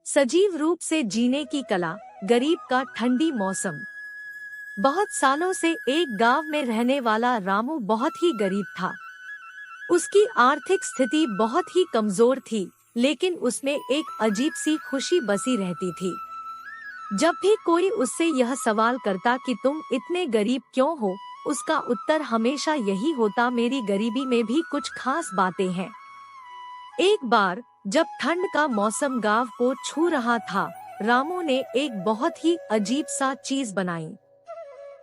सजीव रूप से जीने की कला, गरीब का ठंडी मौसम। बहुत सालों से एक गांव में रहने वाला रामू बहुत ही गरीब था। उसकी आर्थिक स्थिति बहुत ही कमजोर थी, लेकिन उसमें एक अजीब सी खुशी बसी रहती थी। जब भी कोई उससे यह सवाल करता कि तुम इतने गरीब क्यों हो, उसका उत्तर हमेशा यही होता, मेरी गरीबी में भी कुछ खास बातें हैं। एक बार जब ठंड का मौसम गांव को छू रहा था, रामू ने एक बहुत ही अजीब सा चीज बनाई।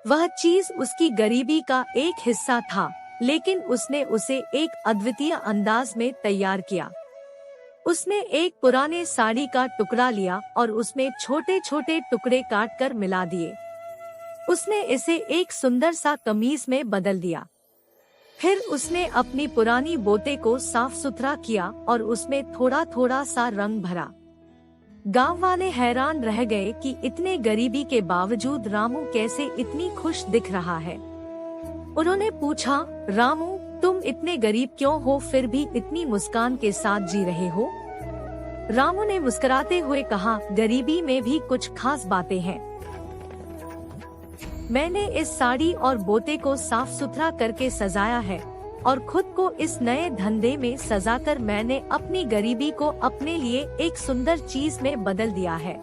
वह चीज उसकी गरीबी का एक हिस्सा था, लेकिन उसने उसे एक अद्वितीय अंदाज में तैयार किया। उसने एक पुराने साड़ी का टुकड़ा लिया और उसमें छोटे छोटे टुकड़े काटकर मिला दिए। उसने इसे एक सुंदर सा कमीज में बदल दिया। फिर उसने अपनी पुरानी बोते को साफ सुथरा किया और उसमें थोड़ा थोड़ा सा रंग भरा। गांव वाले हैरान रह गए कि इतने गरीबी के बावजूद रामू कैसे इतनी खुश दिख रहा है। उन्होंने पूछा, रामू, तुम इतने गरीब क्यों हो, फिर भी इतनी मुस्कान के साथ जी रहे हो? रामू ने मुस्कुराते हुए कहा, गरीबी में भी कुछ खास बातें हैं। मैंने इस साड़ी और बोते को साफ सुथरा करके सजाया है और खुद को इस नए धंधे में सजाकर मैंने अपनी गरीबी को अपने लिए एक सुंदर चीज में बदल दिया है।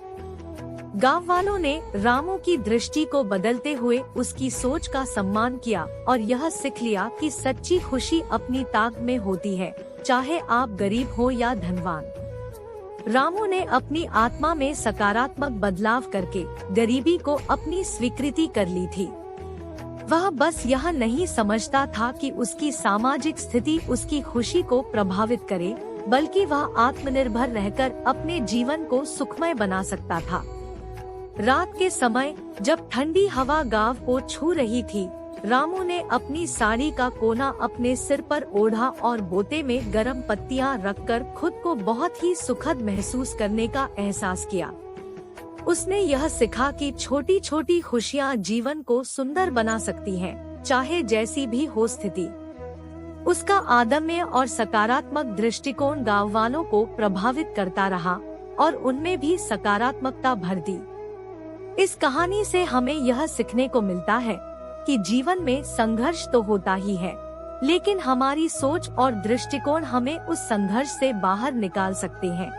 गांव वालों ने रामू की दृष्टि को बदलते हुए उसकी सोच का सम्मान किया और यह सीख लिया कि सच्ची खुशी अपनी ताक में होती है, चाहे आप गरीब हो या धनवान। रामू ने अपनी आत्मा में सकारात्मक बदलाव करके गरीबी को अपनी स्वीकृति कर ली थी। वह बस यह नहीं समझता था कि उसकी सामाजिक स्थिति उसकी खुशी को प्रभावित करे, बल्कि वह आत्मनिर्भर रहकर अपने जीवन को सुखमय बना सकता था। रात के समय जब ठंडी हवा गांव को छू रही थी, रामू ने अपनी साड़ी का कोना अपने सिर पर ओढ़ा और बोते में गर्म पत्तियां रखकर खुद को बहुत ही सुखद महसूस करने का एहसास किया। उसने यह सीखा कि छोटी छोटी खुशियां जीवन को सुंदर बना सकती हैं, चाहे जैसी भी हो स्थिति। उसका आदम्य और सकारात्मक दृष्टिकोण गांव वालों को प्रभावित करता रहा और उनमें भी सकारात्मकता भर दी। इस कहानी से हमें यह सीखने को मिलता है कि जीवन में संघर्ष तो होता ही है, लेकिन हमारी सोच और दृष्टिकोण हमें उस संघर्ष से बाहर निकाल सकते हैं।